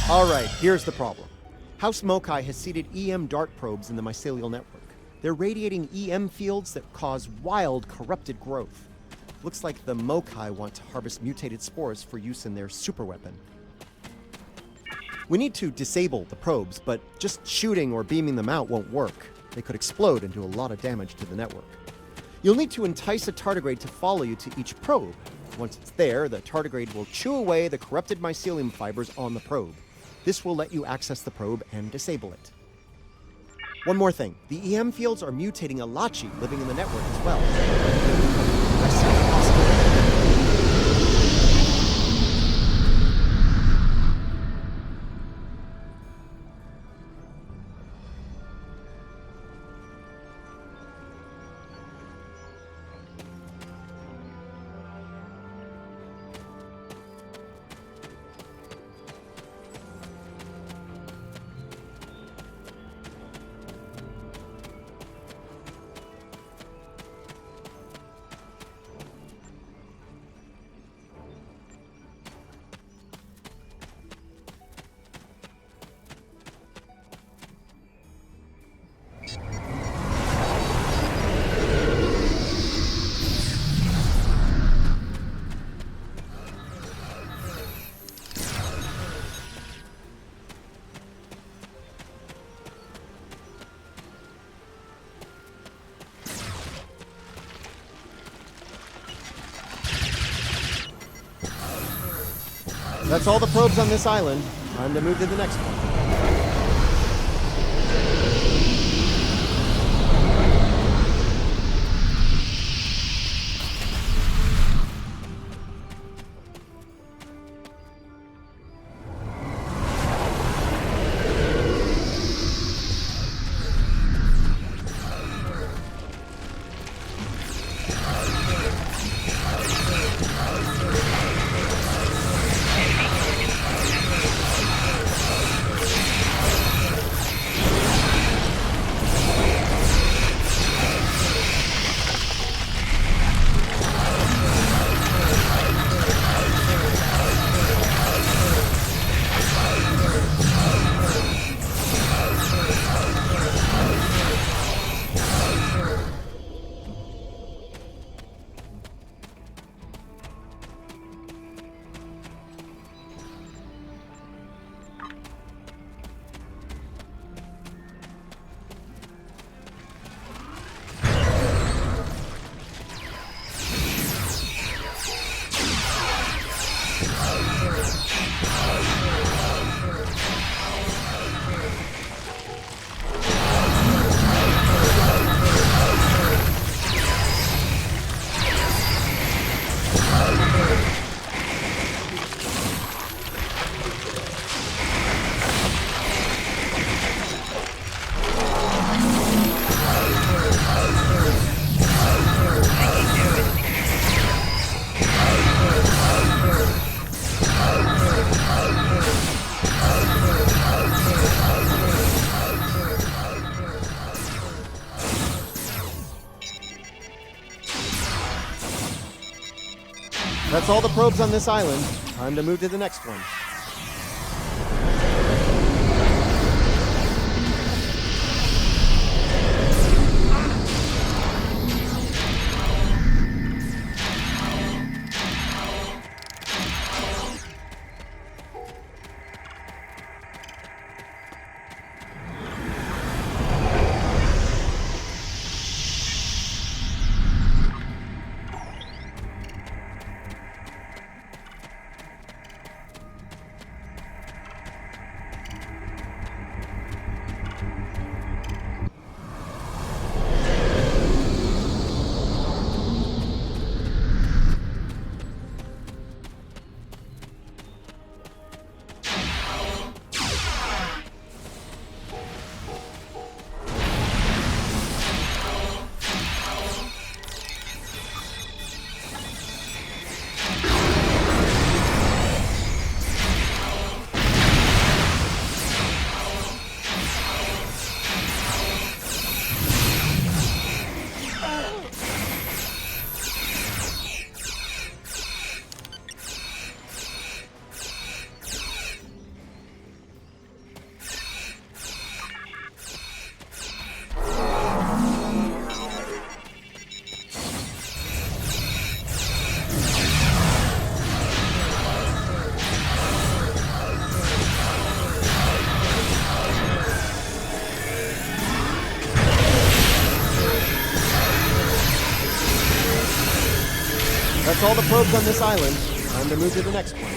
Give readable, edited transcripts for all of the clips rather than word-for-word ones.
Alright, here's the problem. House Mokai has seeded EM dart probes in the mycelial network. They're radiating EM fields that cause wild, corrupted growth. Looks like the Mokai want to harvest mutated spores for use in their superweapon. We need to disable the probes, but just shooting or beaming them out won't work. They could explode and do a lot of damage to the network. You'll need to entice a tardigrade to follow you to each probe. Once it's there, the tardigrade will chew away the corrupted mycelium fibers on the probe. This will let you access the probe and disable it. One more thing. The EM fields are mutating Alachi living in the network as well. I see a possibility. That's all the probes on this island. Time to move to the next one. That's all the probes on this island. Time to move to the next one. That's all the probes on this island. Time to move to the next one.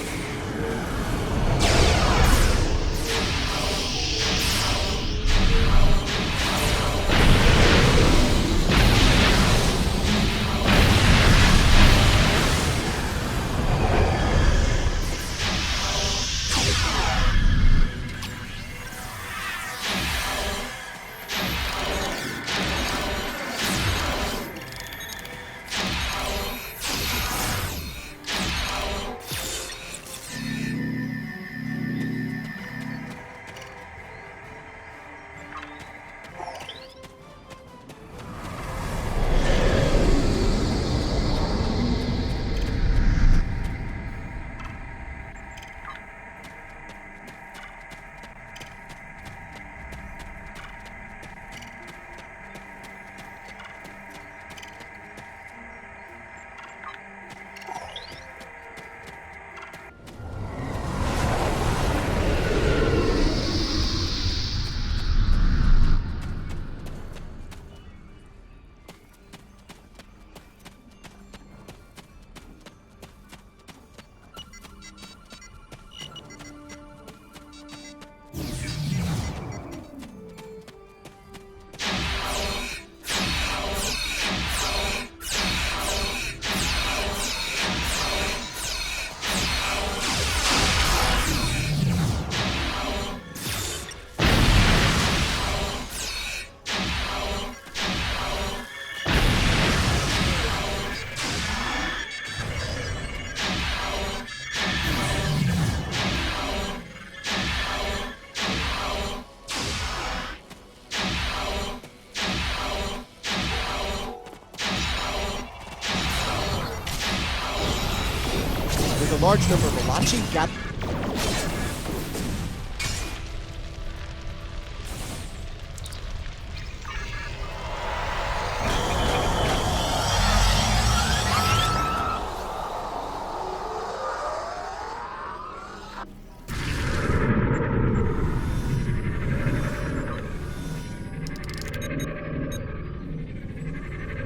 There's a large number of Alachi gathered.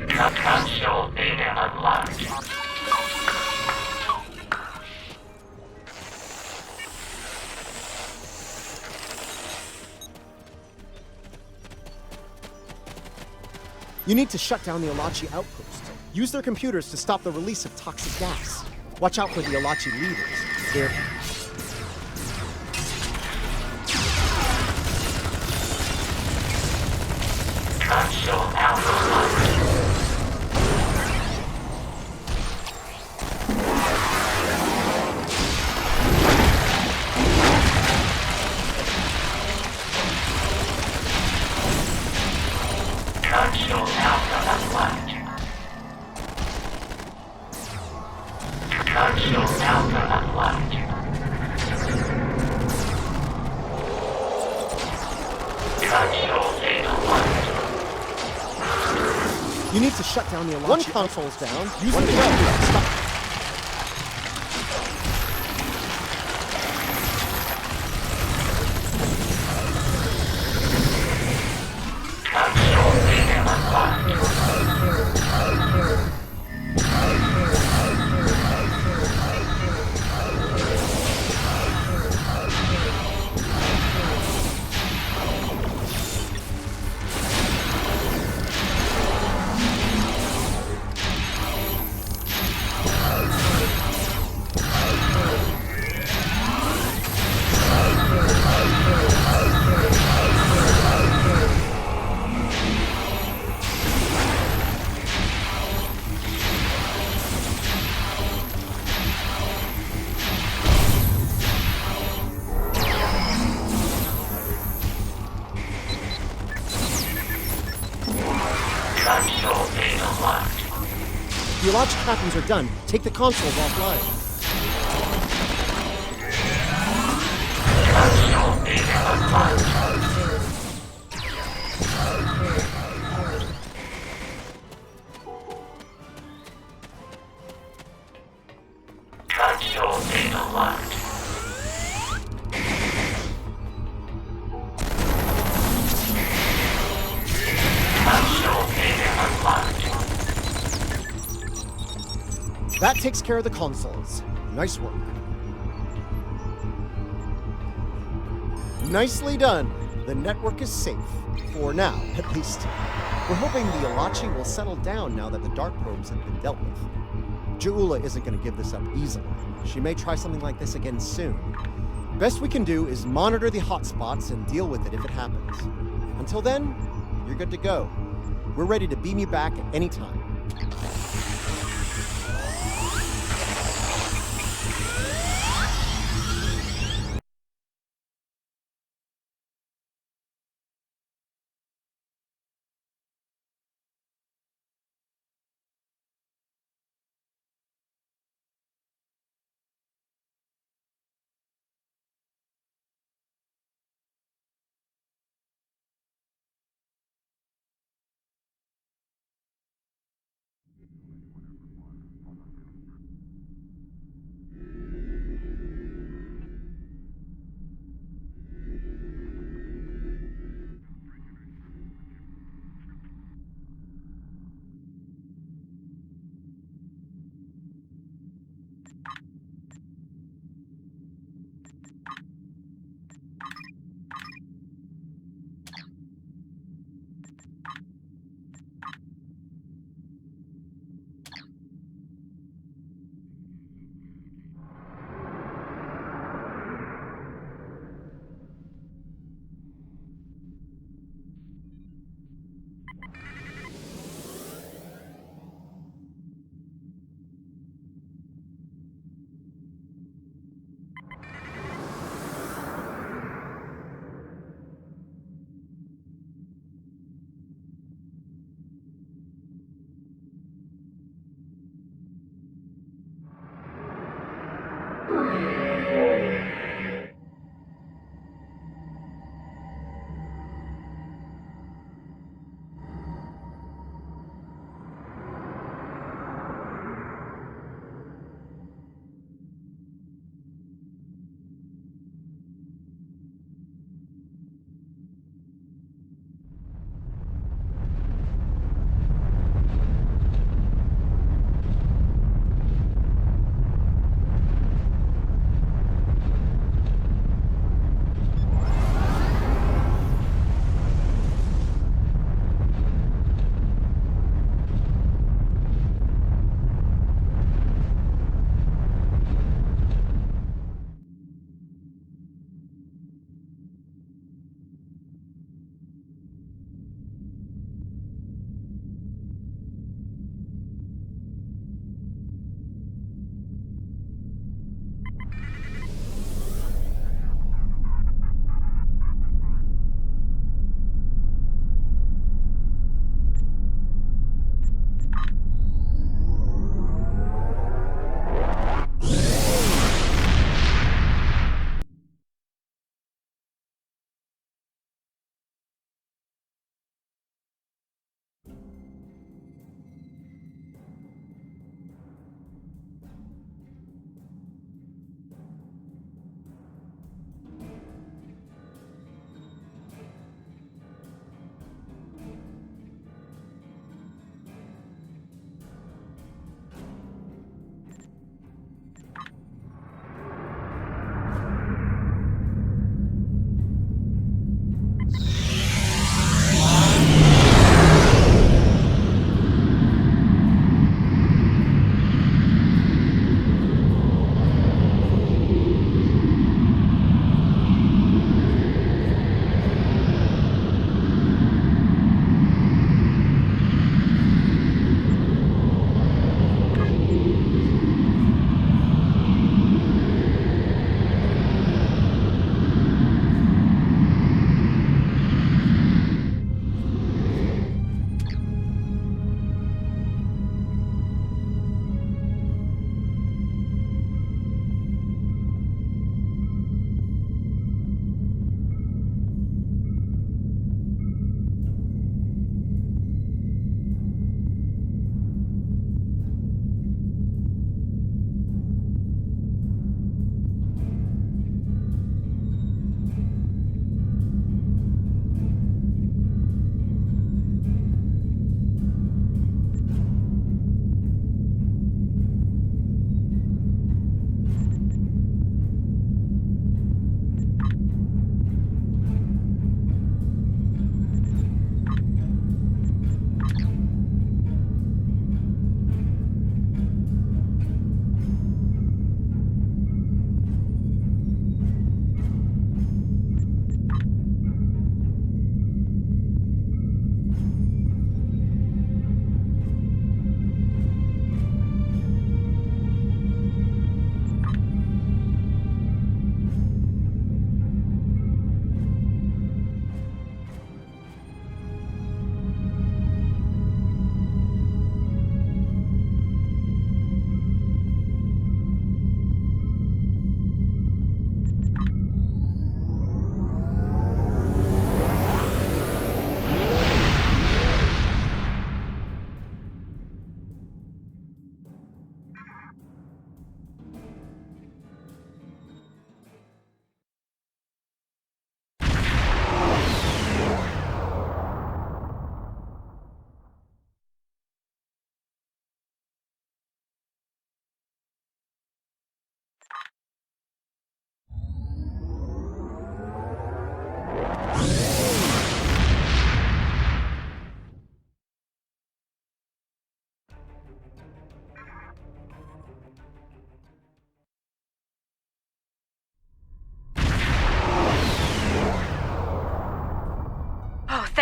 Potential data unlocked. You need to shut down the Alachi outpost. Use their computers to stop the release of toxic gas. Watch out for the Alachi leaders. They're... Console alpha locked. Console alpha unlocked. Console alpha unlocked. Console data locked. You need to shut down the Alachi. One console's down. Use the computer to stop. Console data unlocked. Console data locked. The Alachi captains are done. Take the consoles offline. Console data unlocked. Console data locked. Console data unlocked. That takes care of the consoles. Nice work. Nicely done. The network is safe. For now, at least. We're hoping the Alachi will settle down now that the dart probes have been dealt with. Ja'ula isn't going to give this up easily. She may try something like this again soon. Best we can do is monitor the hotspots and deal with it if it happens. Until then, you're good to go. We're ready to beam you back at any time.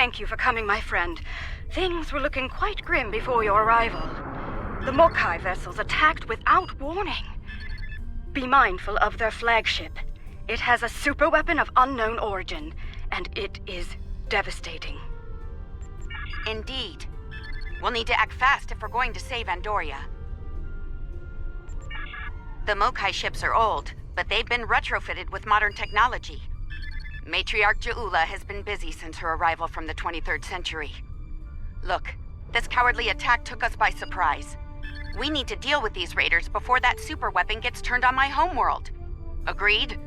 Thank you for coming, my friend. Things were looking quite grim before your arrival. The Mokai vessels attacked without warning. Be mindful of their flagship. It has a superweapon of unknown origin, and it is devastating. Indeed. We'll need to act fast if we're going to save Andoria. The Mokai ships are old, but they've been retrofitted with modern technology. Matriarch Ja'ula has been busy since her arrival from the 23rd century. Look, this cowardly attack took us by surprise. We need to deal with these raiders before that superweapon gets turned on my homeworld. Agreed?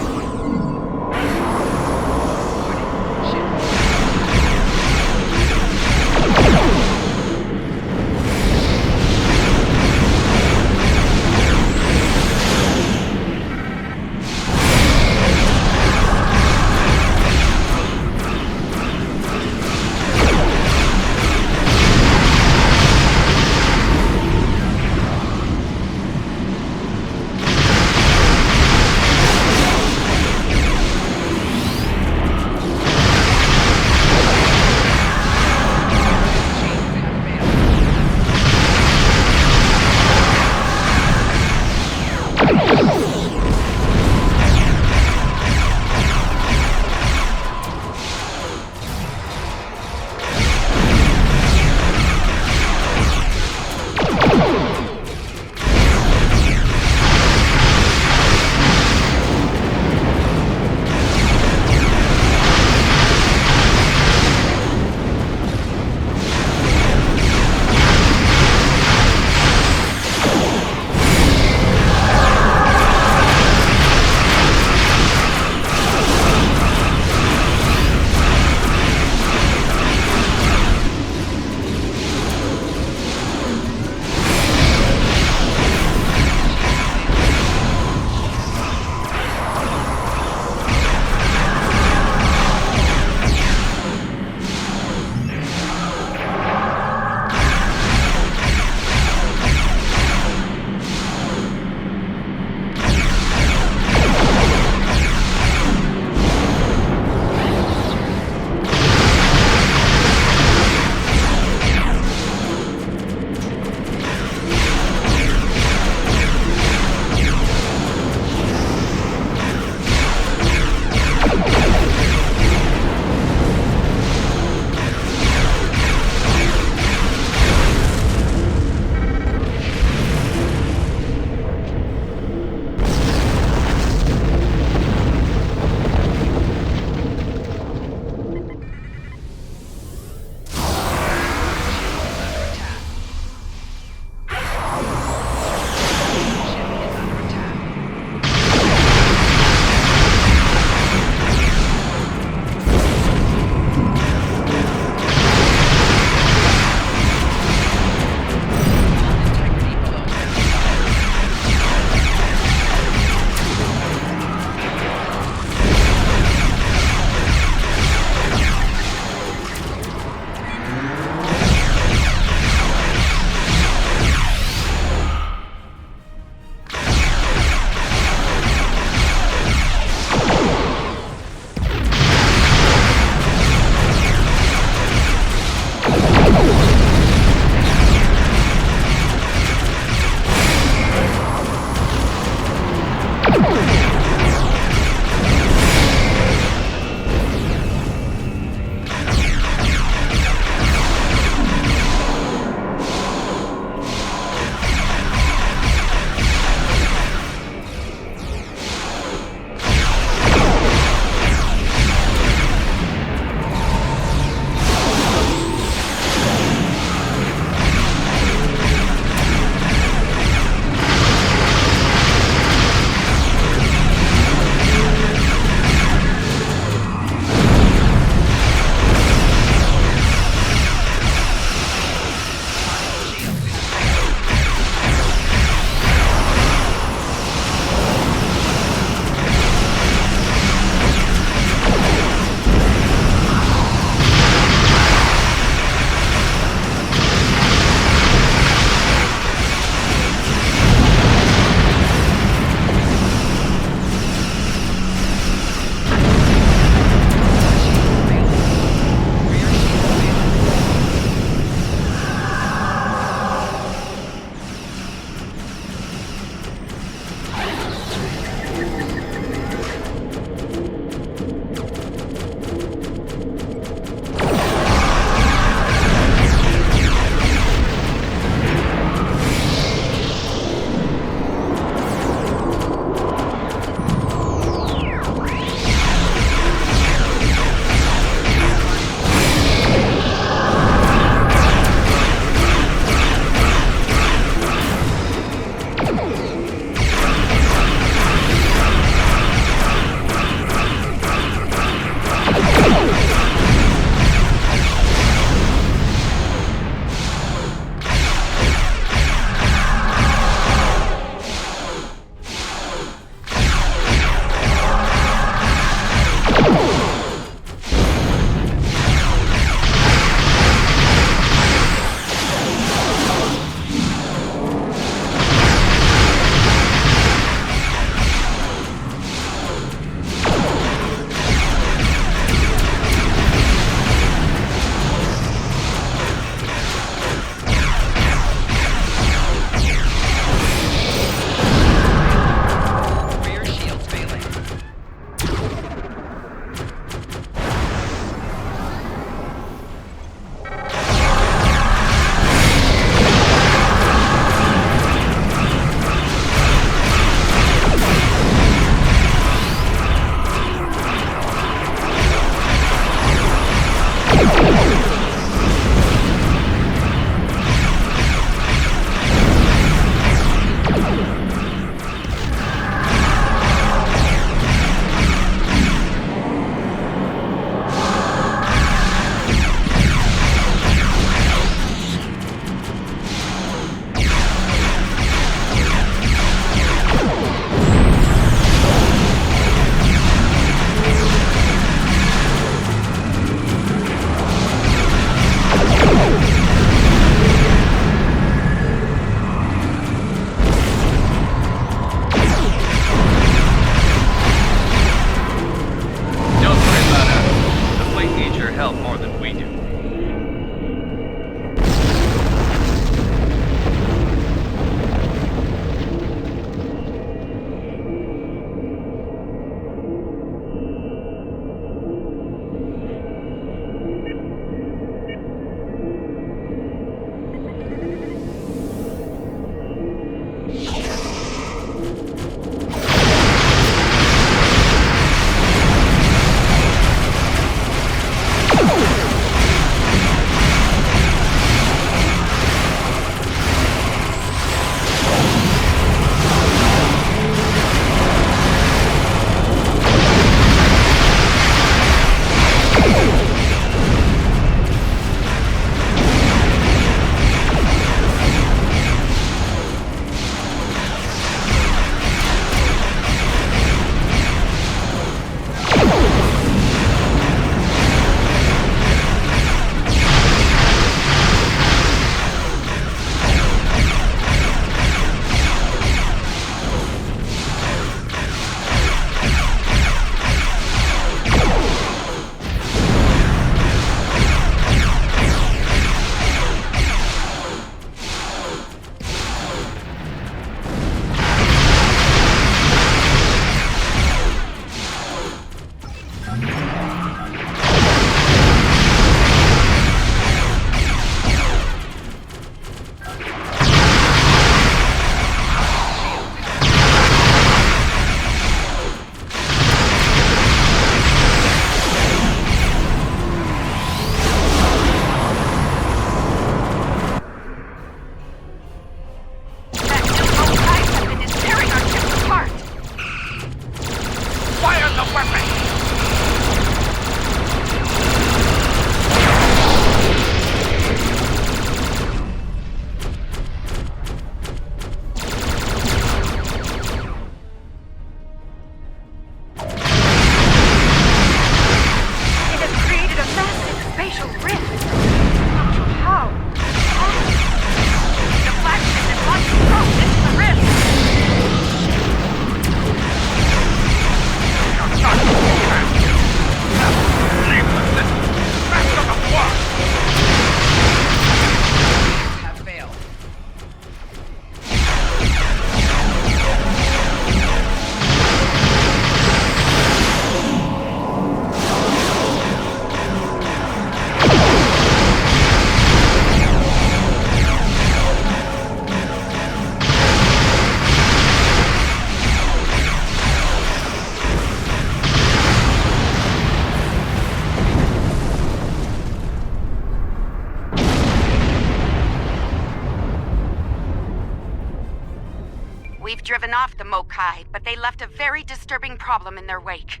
We've driven off the Mokai, but they left a very disturbing problem in their wake.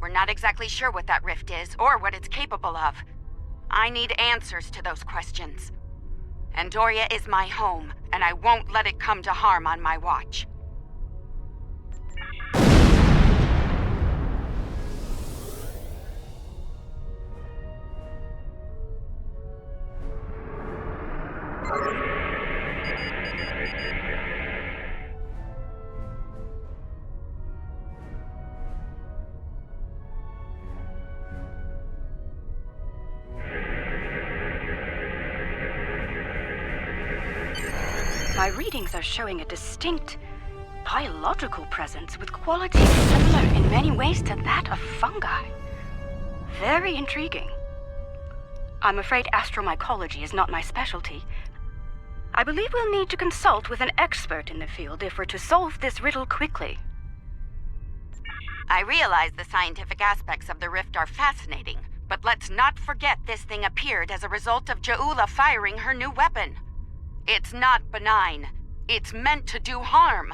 We're not exactly sure what that rift is, or what it's capable of. I need answers to those questions. Andoria is my home, and I won't let it come to harm on my watch. My readings are showing a distinct biological presence with qualities similar in many ways to that of fungi. Very intriguing. I'm afraid astromycology is not my specialty. I believe we'll need to consult with an expert in the field if we're to solve this riddle quickly. I realize the scientific aspects of the rift are fascinating, But let's not forget this thing appeared as a result of Ja'ula firing her new weapon. It's not benign. It's meant to do harm.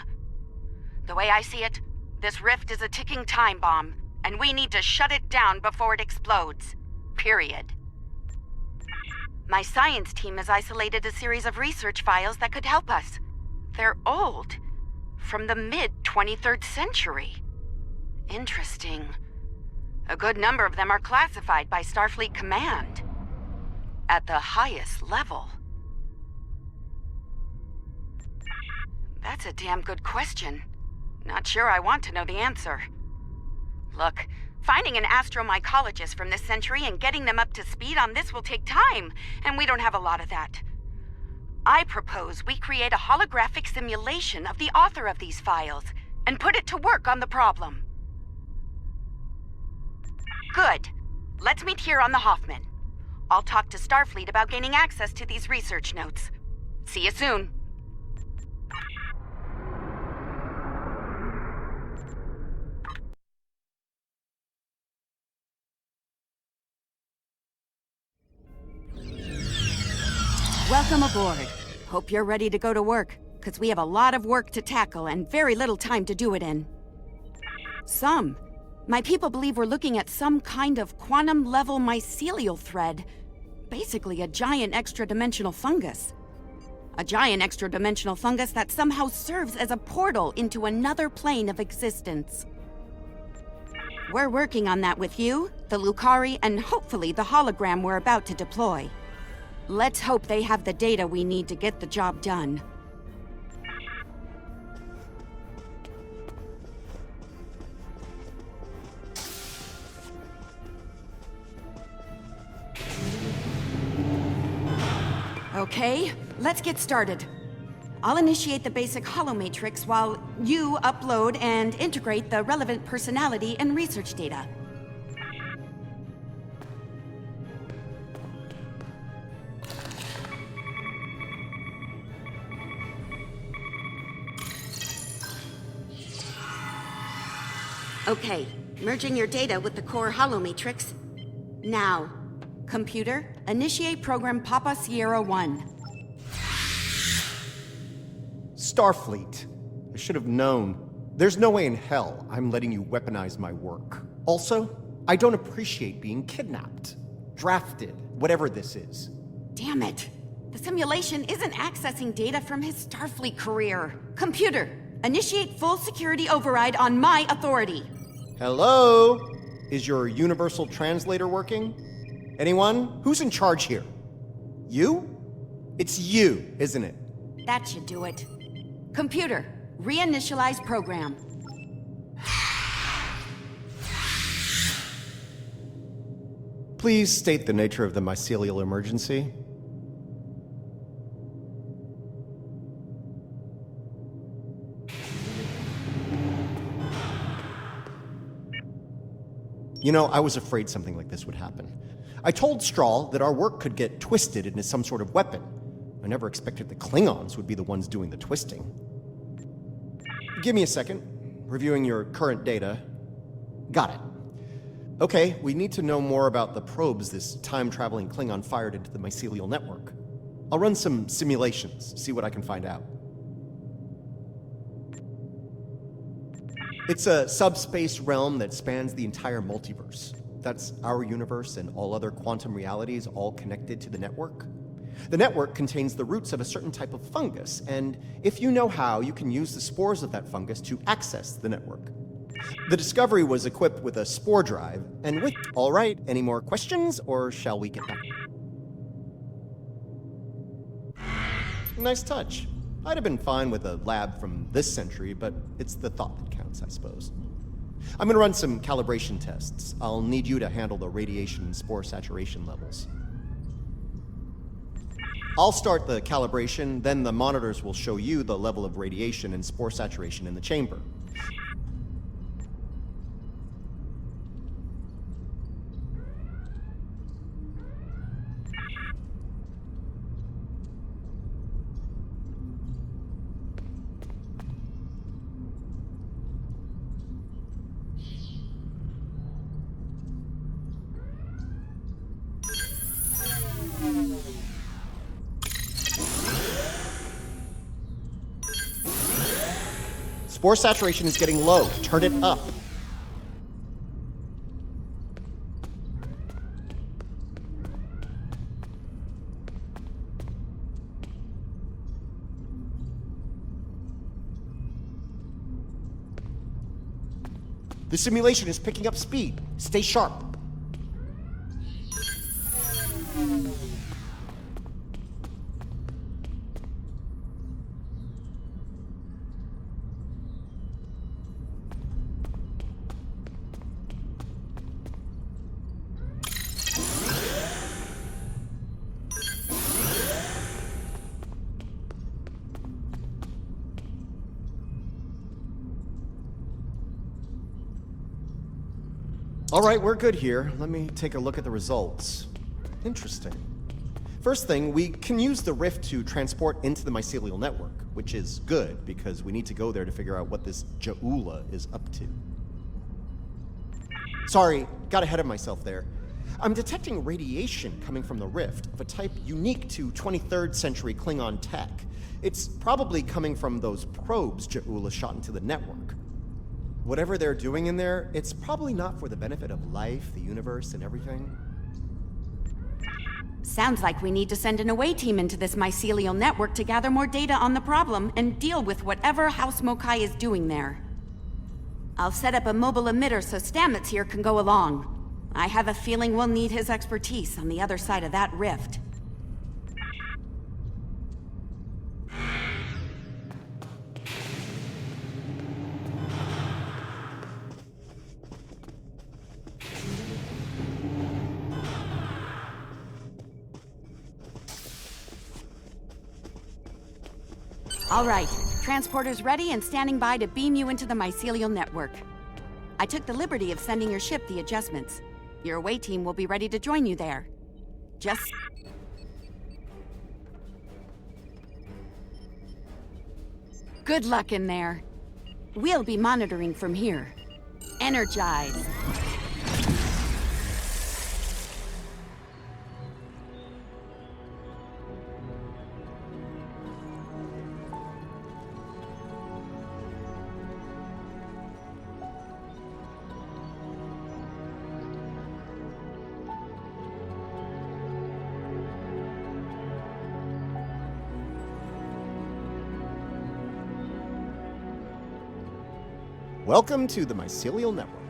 The way I see it, this rift is a ticking time bomb, and we need to shut it down before it explodes. Period. My science team has isolated a series of research files that could help us. They're old, from the mid-23rd century. Interesting. A good number of them are classified by Starfleet Command. At the highest level. That's a damn good question. Not sure I want to know the answer. Look, finding an astromycologist from this century and getting them up to speed on this will take time, and we don't have a lot of that. I propose we create a holographic simulation of the author of these files and put it to work on the problem. Good. Let's meet here on the Hoffman. I'll talk to Starfleet about gaining access to these research notes. See you soon. Welcome aboard. Hope you're ready to go to work, because we have a lot of work to tackle and very little time to do it in. My people believe we're looking at some kind of quantum-level mycelial thread. Basically a giant extra-dimensional fungus. A giant extra-dimensional fungus that somehow serves as a portal into another plane of existence. We're working on that with you, the Lucari, and hopefully the hologram we're about to deploy. Let's hope they have the data we need to get the job done. Okay, let's get started. I'll initiate the basic holomatrix while you upload and integrate the relevant personality and research data. Okay, merging your data with the core holomatrix. Now, computer, initiate program Papa Sierra 1. Starfleet. I should have known. There's no way in hell I'm letting you weaponize my work. Also, I don't appreciate being kidnapped, drafted, whatever this is. Damn it. The simulation isn't accessing data from his Starfleet career. Computer, initiate full security override on my authority. Hello? Is your universal translator working? Anyone? Who's in charge here? You? It's you, isn't it? That should do it. Computer, reinitialize program. Please state the nature of the mycelial emergency. You know, I was afraid something like this would happen. I told Strahl that our work could get twisted into some sort of weapon. I never expected the Klingons would be the ones doing the twisting. Give me a second. Reviewing your current data. Got it. Okay, we need to know more about the probes this time-traveling Klingon fired into the mycelial network. I'll run some simulations, see what I can find out. It's a subspace realm that spans the entire multiverse. That's our universe and all other quantum realities all connected to the network. The network contains the roots of a certain type of fungus, and if you know how, you can use the spores of that fungus to access the network. The Discovery was equipped with a spore drive, and with... All right, any more questions, or shall we get back? Nice touch. I'd have been fine with a lab from this century, but it's the thought that counts, I suppose. I'm gonna run some calibration tests. I'll need you to handle the radiation and spore saturation levels. I'll start the calibration, then the monitors will show you the level of radiation and spore saturation in the chamber. Spore saturation is getting low. Turn it up. The simulation is picking up speed. Stay sharp. All right, we're good here. Let me take a look at the results. Interesting. First thing, we can use the rift to transport into the mycelial network, which is good because we need to go there to figure out what this Ja'ula is up to. Sorry, got ahead of myself there. I'm detecting radiation coming from the rift of a type unique to 23rd century Klingon tech. It's probably coming from those probes Ja'ula shot into the network. Whatever they're doing in there, it's probably not for the benefit of life, the universe, and everything. Sounds like we need to send an away team into this mycelial network to gather more data on the problem and deal with whatever House Mokai is doing there. I'll set up a mobile emitter so Stamets here can go along. I have a feeling we'll need his expertise on the other side of that rift. All right, transporter's ready and standing by to beam you into the mycelial network. I took the liberty of sending your ship the adjustments. Your away team will be ready to join you there. Just... Good luck in there. We'll be monitoring from here. Energize. Welcome to the mycelial network.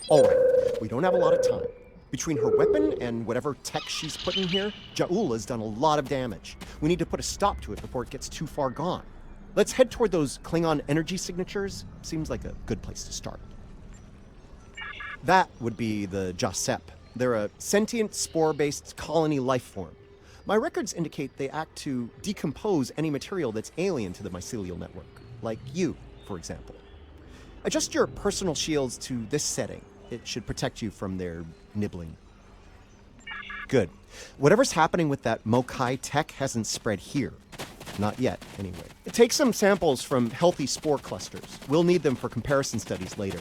All right, we don't have a lot of time. Between her weapon and whatever tech she's put in here, Ja'ula's done a lot of damage. We need to put a stop to it before it gets too far gone. Let's head toward those Klingon energy signatures. Seems like a good place to start. That would be the Jasep. They're a sentient, spore-based colony life form. My records indicate they act to decompose any material that's alien to the mycelial network, like you, for example. Adjust your personal shields to this setting. It should protect you from their nibbling. Good. Whatever's happening with that Mokai tech hasn't spread here. Not yet, anyway. Take some samples from healthy spore clusters. We'll need them for comparison studies later.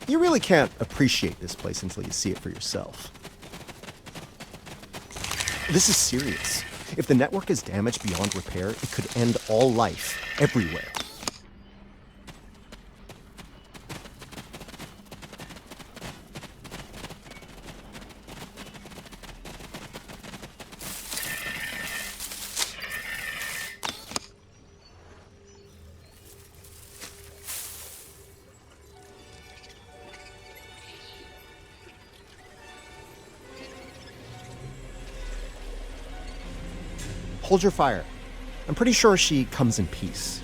You really can't appreciate this place until you see it for yourself. This is serious. If the network is damaged beyond repair, it could end all life, everywhere. Hold your fire. I'm pretty sure she comes in peace.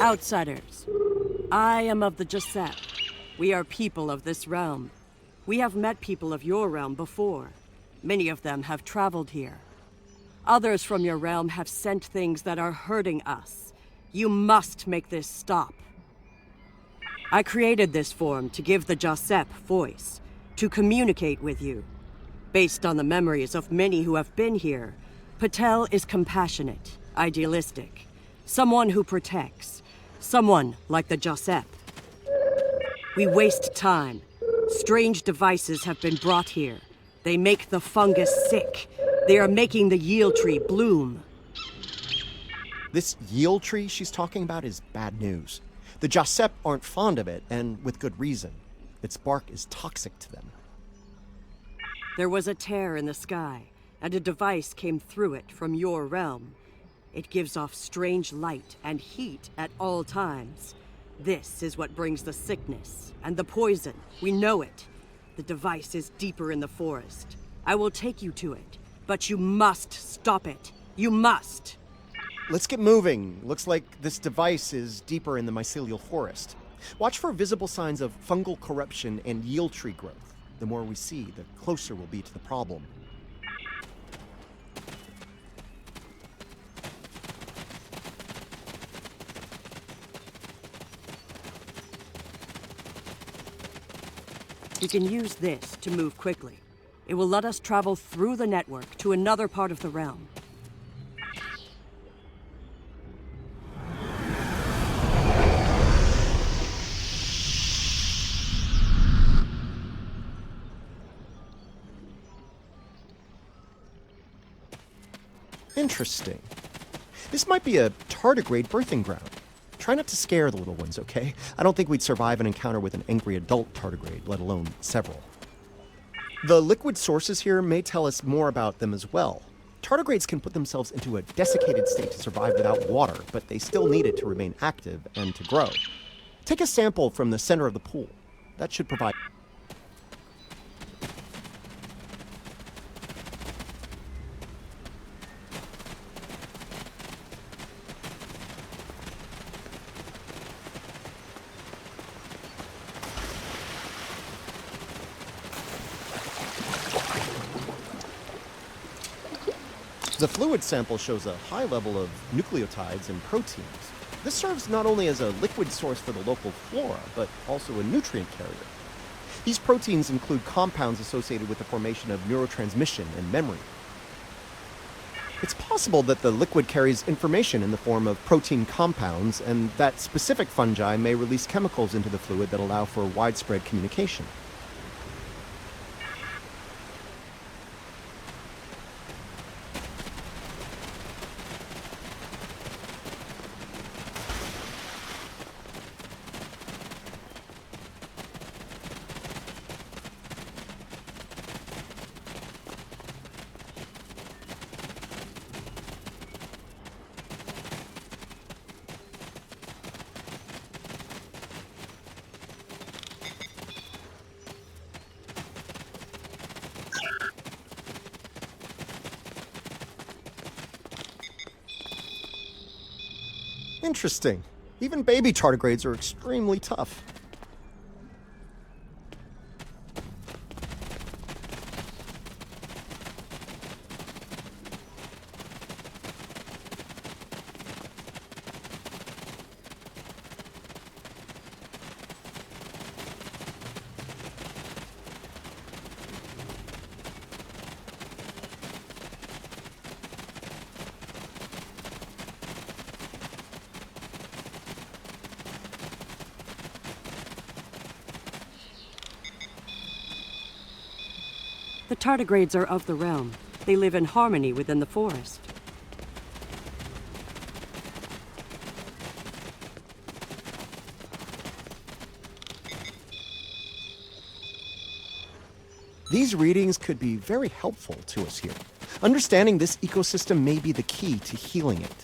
Outsiders, I am of the Jasep. We are people of this realm. We have met people of your realm before. Many of them have traveled here. Others from your realm have sent things that are hurting us. You must make this stop. I created this form to give the Josep voice, to communicate with you. Based on the memories of many who have been here, Patel is compassionate, idealistic, someone who protects, someone like the Josep. We waste time. Strange devices have been brought here. They make the fungus sick. They are making the yield tree bloom. This yield tree she's talking about is bad news. The Josep aren't fond of it, and with good reason. Its bark is toxic to them. There was a tear in the sky, and a device came through it from your realm. It gives off strange light and heat at all times. This is what brings the sickness and the poison. We know it. The device is deeper in the forest. I will take you to it, but you must stop it. You must! Let's get moving. Looks like this device is deeper in the mycelial forest. Watch for visible signs of fungal corruption and yield tree growth. The more we see, the closer we'll be to the problem. We can use this to move quickly. It will let us travel through the network to another part of the realm. Interesting. This might be a tardigrade birthing ground. Try not to scare the little ones, okay? I don't think we'd survive an encounter with an angry adult tardigrade, let alone several. The liquid sources here may tell us more about them as well. Tardigrades can put themselves into a desiccated state to survive without water, but they still need it to remain active and to grow. Take a sample from the center of the pool. That should provide... The fluid sample shows a high level of nucleotides and proteins. This serves not only as a liquid source for the local flora, but also a nutrient carrier. These proteins include compounds associated with the formation of neurotransmission and memory. It's possible that the liquid carries information in the form of protein compounds, and that specific fungi may release chemicals into the fluid that allow for widespread communication. Interesting. Even baby tardigrades are extremely tough. The tardigrades are of the realm. They live in harmony within the forest. These readings could be very helpful to us here. Understanding this ecosystem may be the key to healing it.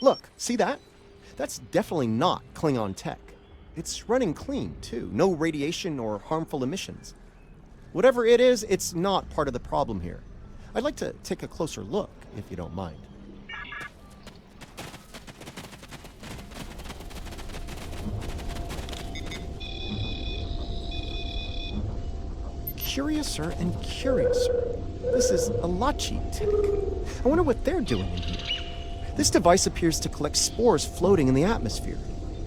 Look, see that? That's definitely not Klingon tech. It's running clean, too. No radiation or harmful emissions. Whatever it is, it's not part of the problem here. I'd like to take a closer look, if you don't mind. Curiouser and curiouser. This is Alachi tech. I wonder what they're doing in here. This device appears to collect spores floating in the atmosphere.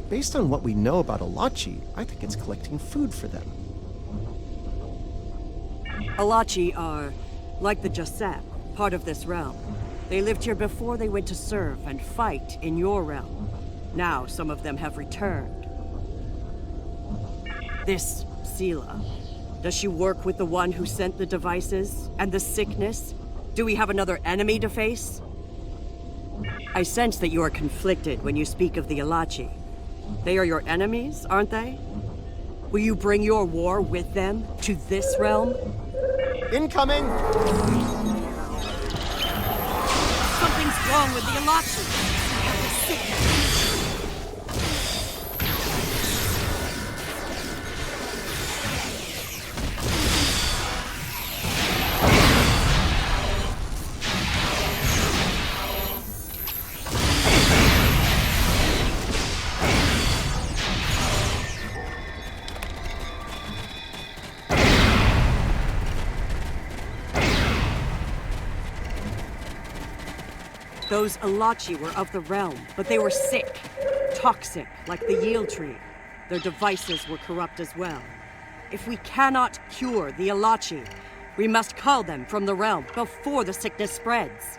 Based on what we know about Alachi, I think it's collecting food for them. Alachi are, like the Jasep, part of this realm. They lived here before they went to serve and fight in your realm. Now some of them have returned. This Sela, does she work with the one who sent the devices and the sickness? Do we have another enemy to face? I sense that you are conflicted when you speak of the Alachi. They are your enemies, aren't they? Will you bring your war with them to this realm? Incoming! Something's wrong with the Alachi. They have the sickness. Those Alachi were of the realm, but they were sick. Toxic, like the yield tree. Their devices were corrupt as well. If we cannot cure the Alachi, we must cull them from the realm before the sickness spreads.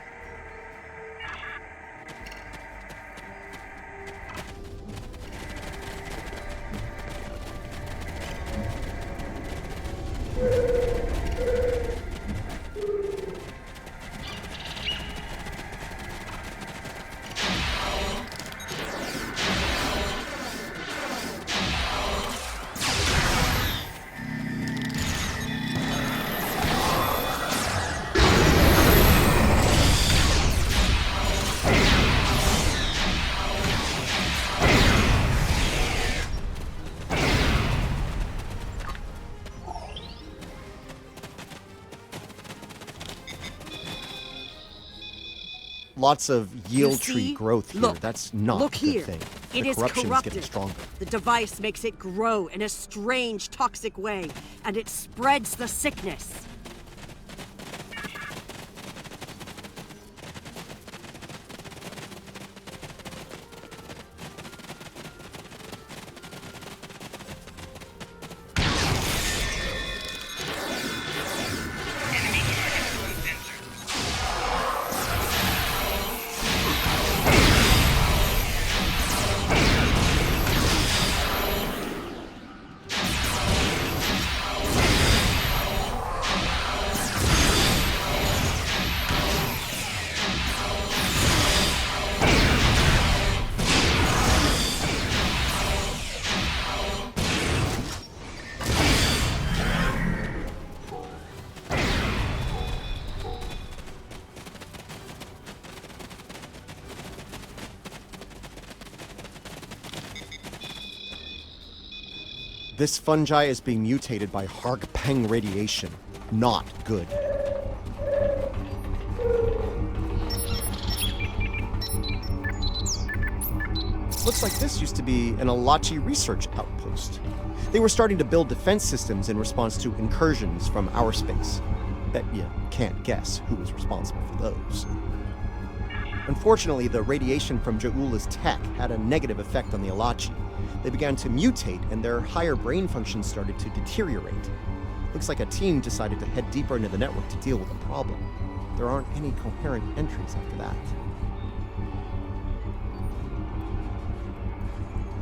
Lots of yield tree see? growth here. Look, That's not look a good here. thing. It The is corruption's corrupted. getting stronger. The device makes it grow in a strange, toxic way, and it spreads the sickness. This fungi is being mutated by Harg-Peng radiation. Not good. Looks like this used to be an Alachi research outpost. They were starting to build defense systems in response to incursions from our space. Bet you can't guess who was responsible for those. Unfortunately, the radiation from Ja'ula's tech had a negative effect on the Alachi. They began to mutate, and their higher brain functions started to deteriorate. Looks like a team decided to head deeper into the network to deal with the problem. There aren't any coherent entries after that.